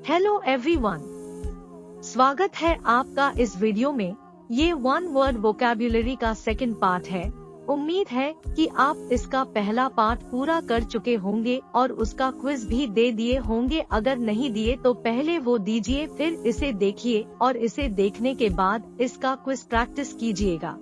Hello everyone, स्वागत है आपका इस वीडियो में। ये वन वर्ड वोकैब्युलरी का सेकंड पार्ट है। उम्मीद है कि आप इसका पहला पार्ट पूरा कर चुके होंगे और उसका क्विज भी दे दिए होंगे। अगर नहीं दिए तो पहले वो दीजिए, फिर इसे देखिए और इसे देखने के बाद इसका क्विज प्रैक्टिस कीजिएगा।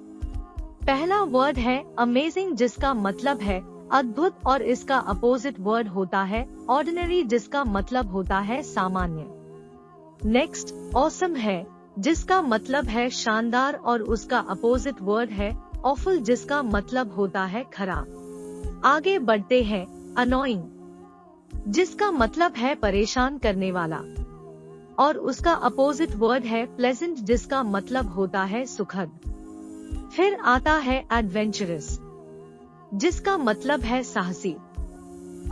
पहला वर्ड है अमेजिंग, जिसका मतलब है अद्भुत, और इसका अपोजिट वर्ड होता है ऑर्डिनरी, जिसका मतलब होता है सामान्य। नेक्स्ट ऑसम है, जिसका मतलब है शानदार, और उसका अपोजिट वर्ड है ऑफुल, जिसका मतलब होता है खराब। आगे बढ़ते हैं। अनोइंग, जिसका मतलब है परेशान करने वाला, और उसका अपोजिट वर्ड है प्लेजेंट, जिसका मतलब होता है सुखद। फिर आता है एडवेंचरस, जिसका मतलब है साहसी,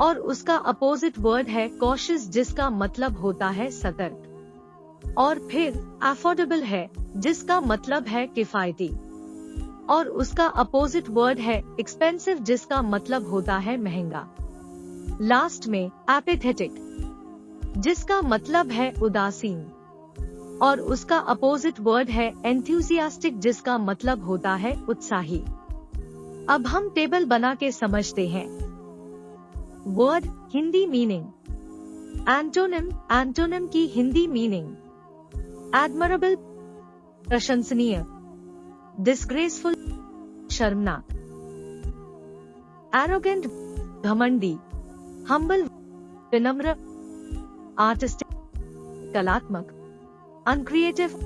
और उसका अपोजिट वर्ड है कॉशियस, जिसका मतलब होता है सतर्क। और फिर अफोर्डेबल है, जिसका मतलब है किफायती, और उसका अपोजिट वर्ड है एक्सपेंसिव, जिसका मतलब होता है महंगा। लास्ट में एपेथेटिक, जिसका मतलब है उदासीन, और उसका अपोजिट वर्ड है एंथुसियास्टिक, जिसका मतलब होता है उत्साही। अब हम टेबल बना के समझते हैं। Word Hindi meaning. Antonym, antonym की हिंदी मीनिंग एडमरेबल प्रशंसनीय, डिस्ग्रेसफुल शर्मनाक, एरोगेंट घमंडी, हम्बल विनम्र, आर्टिस्टिक कलात्मक, अनक्रिएटिव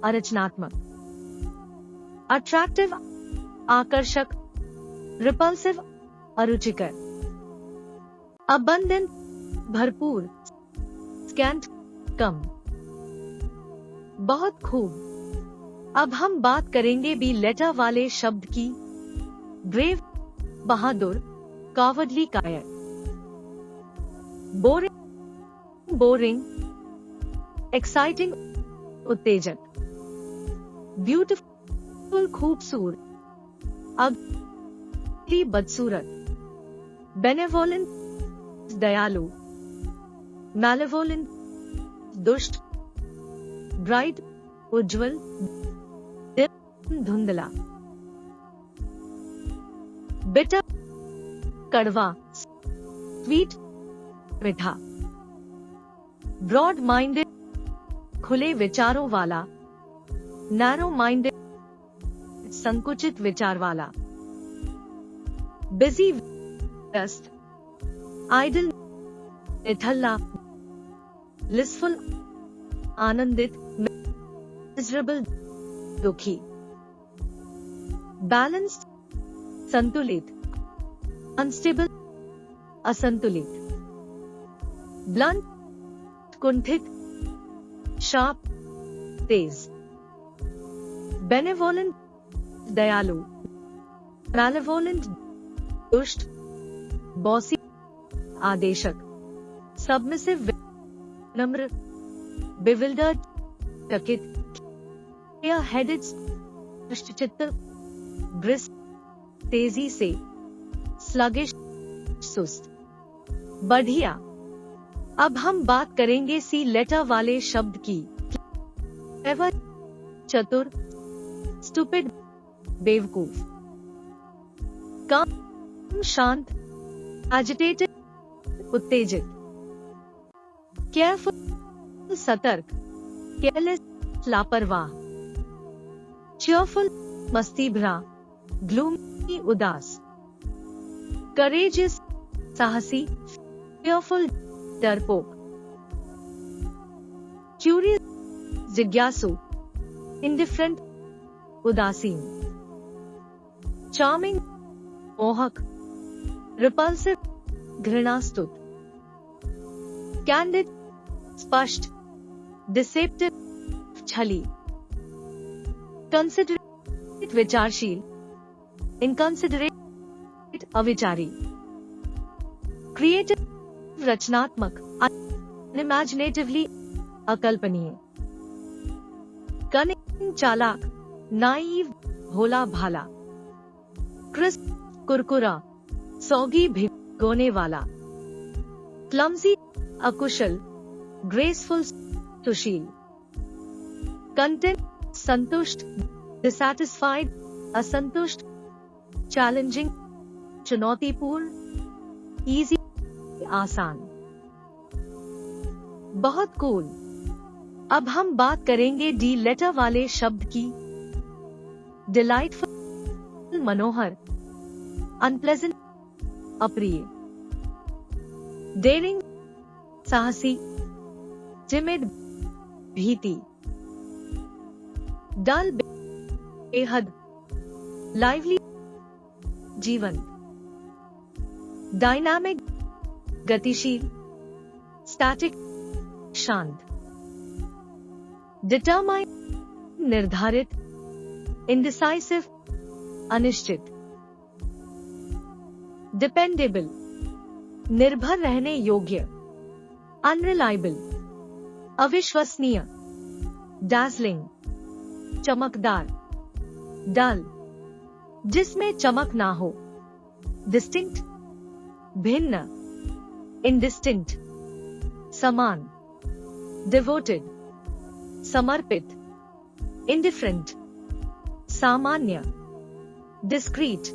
अरचनात्मक, अट्रैक्टिव आकर्षक, रिपल्सिव अरुचिकर, अबंडेंट भरपूर, स्कैंट कम। बहुत खूब। अब हम बात करेंगे बी लेटर वाले शब्द की। ब्रेव बहादुर, कावर्डली कायर, बोरिंग बोरिंग, एक्साइटिंग उत्तेजक, ब्यूटीफुल खूबसूरत, अगली बदसूरत, बेनेवोलेंट दयालु, मैलेवोलेंट दुष्ट, ब्राइट उज्जवल, धुंधला, बिटर कड़वा, स्वीट मीठा, ब्रॉड माइंडेड खुले विचारों वाला, नैरो माइंडेड संकुचित विचार वाला, बिजी व्यस्त, आइडल निठल्ला, ब्लिसफुल आनंदित, मिजरेबल दुखी, बैलेंस्ड संतुलित, अनस्टेबल असंतुलित, ब्लंट कुंठित, शार्प तेज, बेनेवोलेंट दयालु, मैलेवोलेंट दुष्ट, बॉसी आदेशक, सबमिसिव विनम्र, बिविल्डर्ड चकित, क्लियर हेडेड दुष्टचित्त, ब्रिस्क तेजी से, स्लगिश सुस्त। बढ़िया। अब हम बात करेंगे सी लेटर वाले शब्द की। क्लेवर चतुर, स्टूपिड बेवकूफ, काम शांत, एजिटेटेड उत्तेजित, केयरफुल सतर्क, केयरलेस लापरवाह, चीयरफुल मस्ती भरा, ग्लूमी उदास, करेजियस साहसी, फियरफुल डरपोक, क्यूरियस जिज्ञासु, इंडिफरेंट उदासीन, चार्मिंग मोहक, रिपल्सिव घृणास्तुत, कैंडिड स्पष्ट, डिसेप्टिव छली, कंसिडरेट विचारशील, इनकंसिडरेट अविचारी, क्रिएटिव रचनात्मक, अनइमेजिनेटिवली अकल्पनीय, कनिंग चालाक, नाइव भोला भाला, क्रिस्प कुरकुरा, सौगी भिगोने वाला, क्लमजी अकुशल, ग्रेसफुल, सुशील, कंटेंट, संतुष्ट, डिसैटिस्फाइड, असंतुष्ट, चैलेंजिंग, चुनौतीपूर्ण, इजी, आसान। बहुत कूल। अब हम बात करेंगे डी लेटर वाले शब्द की। डिलाइटफुल, मनोहर, अनप्लेजेंट, अप्रिय, डेयरिंग, साहसी, टिमिड, भीति, डल, बेहद, लाइवली, जीवंत, डायनामिक, गतिशील, स्टैटिक, शांत, डिटरमाइन, निर्धारित, इंडिसाइसिव, अनिश्चित, डिपेंडेबल, निर्भर रहने योग्य, अनरिलायबल, अविश्वसनीय, डार्सलिंग, चमकदार, डल, जिसमें चमक ना हो, डिस्टिंक्ट, भिन्न, इंडिस्टिंक्ट, समान, डिवोटेड, समर्पित, इंडिफरेंट, सामान्य, डिस्क्रीट,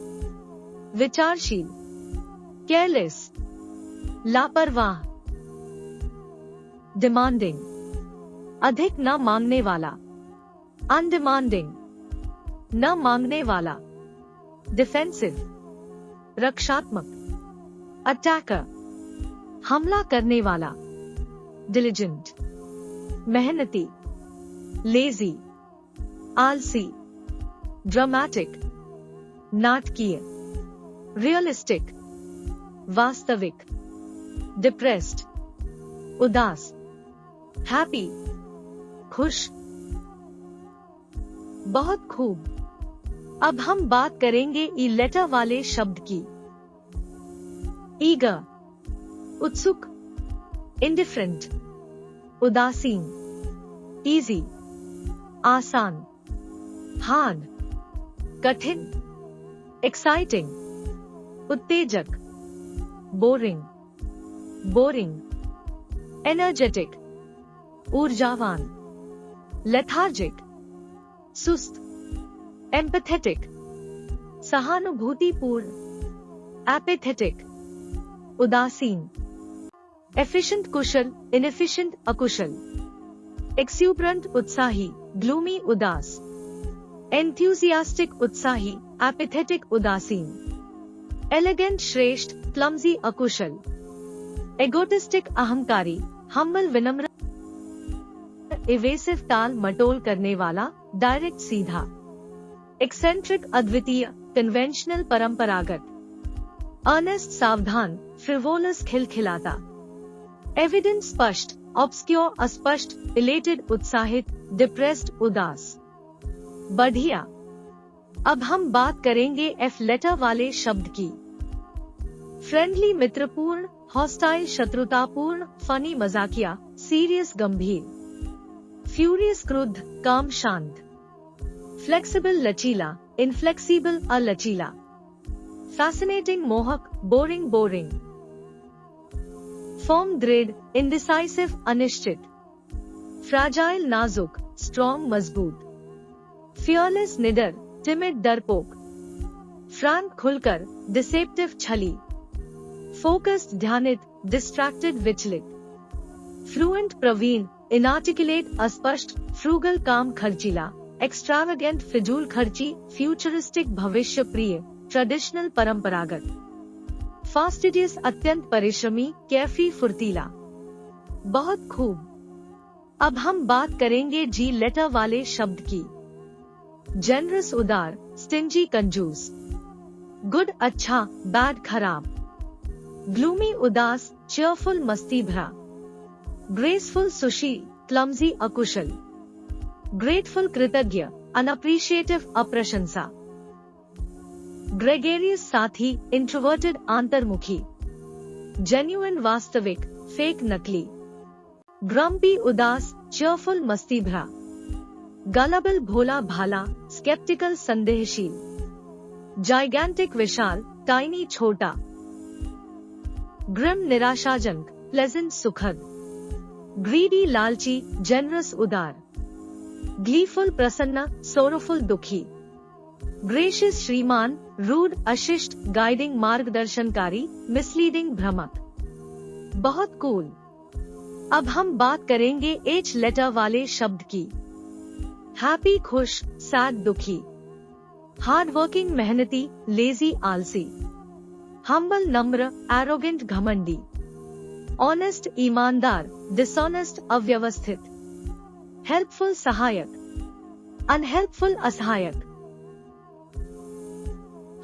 विचारशील, केयरलेस, लापरवाह, डिमांडिंग, अधिक न मांगने वाला, अनडिमांडिंग, न मांगने वाला, डिफेंसिव, रक्षात्मक, अटैकर, हमला करने वाला, डिलिजेंट, मेहनती, लेजी, आलसी, ड्रामेटिक, नाटकीय, रियलिस्टिक, वास्तविक, डिप्रेस्ड, उदास, हैप्पी, खुश। बहुत खूब। अब हम बात करेंगे ई लेटर वाले शब्द की। ईगर, उत्सुक, इंडिफरेंट, उदासीन, इजी, आसान, हार्ड, कठिन, एक्साइटिंग, उत्तेजक, बोरिंग, बोरिंग, एनर्जेटिक, ऊर्जावान, लेथार्जिक, सुस्त, एम्पैथेटिक, सहानुभूतिपूर्ण, एपैथेटिक, उदासीन, एफिशिएंट, कुशल, इनएफिशिएंट, अकुशल, एक्स्यूबरेंट, उत्साही, ग्लूमी, उदास, एंथुसियास्टिक, उत्साही, एपैथेटिक, उदासीन, एलिगेंट, श्रेष्ठ, क्लमजी, अकुशल, एगोटिस्टिक, अहंकारी, हम्बल, विनम्र, इवेसिव, टाल मटोल करने वाला, डायरेक्ट, सीधा, एक्सेंट्रिक, अद्वितीय, कन्वेंशनल, परंपरागत, अर्नेस्ट, सावधान, फ्रिवोलस, खिलखिलाता, एविडेंट, स्पष्ट, ऑब्स्क्योर, अस्पष्ट, इलेटेड, उत्साहित, डिप्रेस्ड, उदास। बढ़िया। अब हम बात करेंगे एफ लेटर वाले शब्द की। फ्रेंडली, मित्रपूर्ण, हॉस्टाइल, शत्रुतापूर्ण, फनी, मजाकिया, सीरियस, गंभीर, फ्यूरियस, क्रुद्ध, काम, शांत, फ्लेक्सिबल, लचीला, इनफ्लेक्सिबल, अलचीला, फैसिनेटिंग, मोहक, बोरिंग, बोरिंग, फर्म, दृढ़, इंडिसाइसिव, अनिश्चित, फ्रैजाइल, नाजुक, स्ट्रॉन्ग, मजबूत, फियरलेस, निडर, टिमिड, डरपोक, फ्रैंक, खुलकर, डिसेप्टिव, छली, फोकस्ड, ध्यानित, डिस्ट्रैक्टेड, विचलित, फ्लुएंट, प्रवीण, इनआर्टिकुलेट, अस्पष्ट, फ्रूगल, काम, खर्चीला, एक्स्ट्रावेगेंट, फिजूल खर्ची, फ्यूचरिस्टिक, भविष्य प्रिय, ट्रेडिशनल, परंपरागत, फास्टिडियस, अत्यंत परिश्रमी, कैफी, फुर्तीला। बहुत खूब। अब हम बात करेंगे जी लेटर वाले शब्द की। जेनरस, उदार, स्टिंजी, कंजूस, गुड, अच्छा, बैड, खराब, ग्लूमी, उदास, चेयरफुल, मस्ती भरा, ग्रेसफुल, सुशील, क्लमजी, अकुशल, ग्रेटफुल, कृतज्ञ, अनअप्रिशिएटिव, अप्रशंसा, ग्रेगेरियस, साथी, इंट्रोवर्टेड, आंतर्मुखी, जेन्युइन, वास्तविक, फेक, नकली, ग्रम्पी, उदास, चेयरफुल, मस्ती भरा, गलेबल, भोला भाला, स्केप्टिकल, संदेहशील, जाइगैंटिक, विशाल, टाइनी, छोटा, ग्रिम, निराशाजनक, प्लेजेंट, सुखद, ग्रीडी लालची, जेनरस उदार। ग्लीफुल प्रसन्न, सोरोफुल दुखी। ग्रेशियस श्रीमान, रूड अशिष्ट, गाइडिंग मार्गदर्शनकारी, मिसलीडिंग भ्रमक। बहुत कूल। अब हम बात करेंगे एच लेटर वाले शब्द की। हैप्पी खुश, सैड दुखी। हार्ड वर्किंग मेहनती, लेजी आलसी। हम्बल नम्र, एरोगेंट घमंडी। ऑनेस्ट ईमानदार, डिसऑनेस्ट अव्यवस्थित। हेल्पफुल सहायक, अनहेल्पफुल असहायक।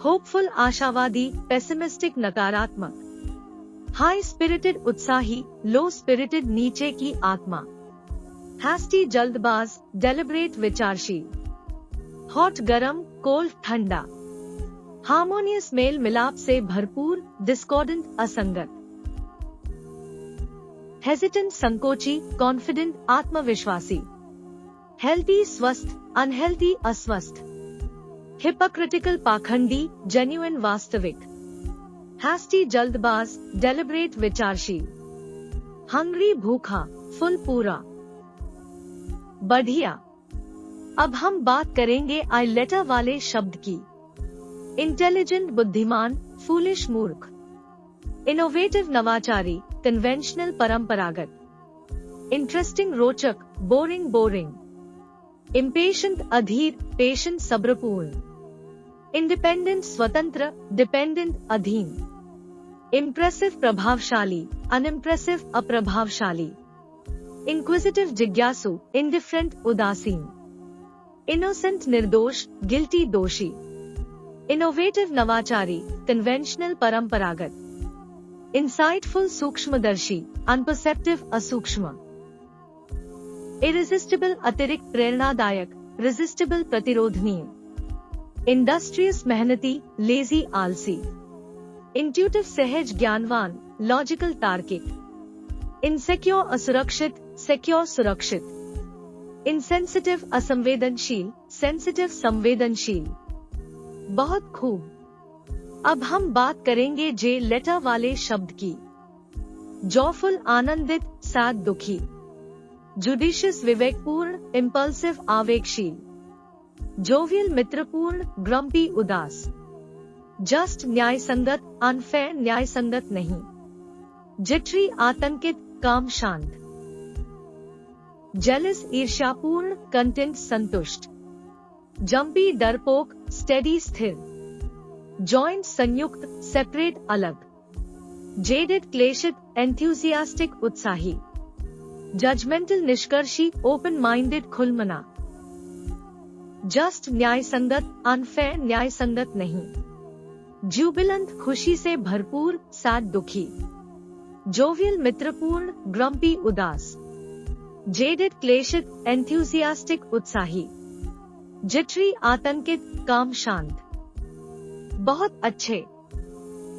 होपफुल आशावादी, पेसिमिस्टिक नकारात्मक। हाई स्पिरिटेड उत्साही, लो स्पिरिटेड नीचे की आत्मा। हैस्टी जल्दबाज, डेलिब्रेट विचारशील। हॉट गरम, कोल्ड ठंडा। हार्मोनियस मेल मिलाप से भरपूर, डिस्कॉर्डेंट असंगत। हेजिटेंट संकोची, कॉन्फिडेंट आत्मविश्वासी। हेल्थी स्वस्थ, अनहेल्थी अस्वस्थ। हिपोक्रिटिकल पाखंडी, जेन्युइन वास्तविक। हैस्टी जल्दबाज, डेलिब्रेट विचारशील। हंग्री भूखा, फुल पूरा। बढ़िया। अब हम बात करेंगे आई लेटर वाले शब्द की। इंटेलिजेंट बुद्धिमान, फूलिश मूर्ख। इनोवेटिव नवाचारी, कन्वेंशनल परंपरागत। इंटरेस्टिंग रोचक, बोरिंग बोरिंग। इम्पेशेंट अधीर, पेशेंट सब्रपूर्ण। इंडिपेंडेंट स्वतंत्र, डिपेंडेंट अधीन। इम्प्रेसिव प्रभावशाली, अनइम्प्रेसिव अप्रभावशाली। इंक्विजिटिव जिज्ञासु, इंडिफरेंट उदासीन। इनोसेंट निर्दोष, गिल्टी दोषी। इनोवेटिव नवाचारी, कन्वेंशनल परंपरागत। इंसाइटफुल सूक्ष्मदर्शी, अनपरसेप्टिव असूक्ष्म। इरेजिस्टिबल अतिरिक्त प्रेरणादायक, रेजिस्टिबल प्रतिरोधनीय। इंडस्ट्रियस मेहनती, लेजी आलसी। इंट्यूटिव सहज ज्ञानवान, लॉजिकल तार्किक। इनसेक्योर असुरक्षित, सिक्योर सुरक्षित। इनसेंसिटिव असंवेदनशील, सेंसिटिव संवेदनशील। बहुत खूब। अब हम बात करेंगे जे लेटर वाले शब्द की। जॉयफुल आनंदित, सैड दुखी। जुडिशियस विवेकपूर्ण, इम्पल्सिव आवेगशील। जोवियल मित्रपूर्ण, ग्रम्पी उदास। जस्ट न्यायसंगत, अनफेयर न्यायसंगत नहीं। जिटरी आतंकित, काम शांत। जेलस ईर्ष्यापूर्ण, कंटेंट संतुष्ट। जंपी डरपोक, स्टेडी स्थिर। जॉइंट संयुक्त, सेपरेट अलग। जेडेड क्लेशित, एंथुसियास्टिक उत्साही। जजमेंटल निष्कर्षी, ओपन माइंडेड खुलमना। जस्ट न्यायसंगत, अनफेयर न्यायसंगत नहीं। जुबिलेंट खुशी से भरपूर, सैड दुखी। जोवियल मित्रपूर्ण, ग्रम्पी उदास। जेडेड क्लेशित, एंथुसियास्टिक उत्साही। जिटरी आतंकित, काम शांत। बहुत अच्छे।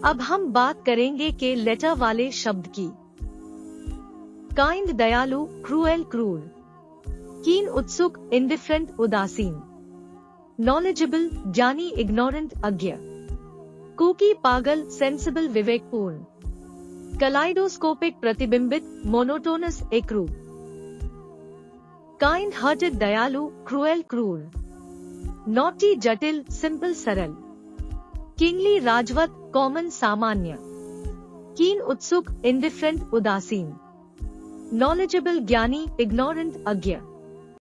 अब हम बात करेंगे के लेटर वाले शब्द की। काइंड दयालु, क्रूएल क्रूर। कीन उत्सुक, इंडिफरेंट उदासीन। नॉलेजेबल ज्ञानी, इग्नोरेंट अज्ञ। कुकी पागल, सेंसिबल विवेकपूर्ण। कलाइडोस्कोपिक प्रतिबिंबित, मोनोटोनस एकरूप। काइंड हार्टेड दयालु, क्रूएल क्रूर। नॉटी जटिल, सिंपल सरल। किंगली राजवत, कॉमन सामान्य। कीन उत्सुक, इंडिफरेंट उदासीन। नॉलेजेबल ज्ञानी, इग्नोरेंट अज्ञ।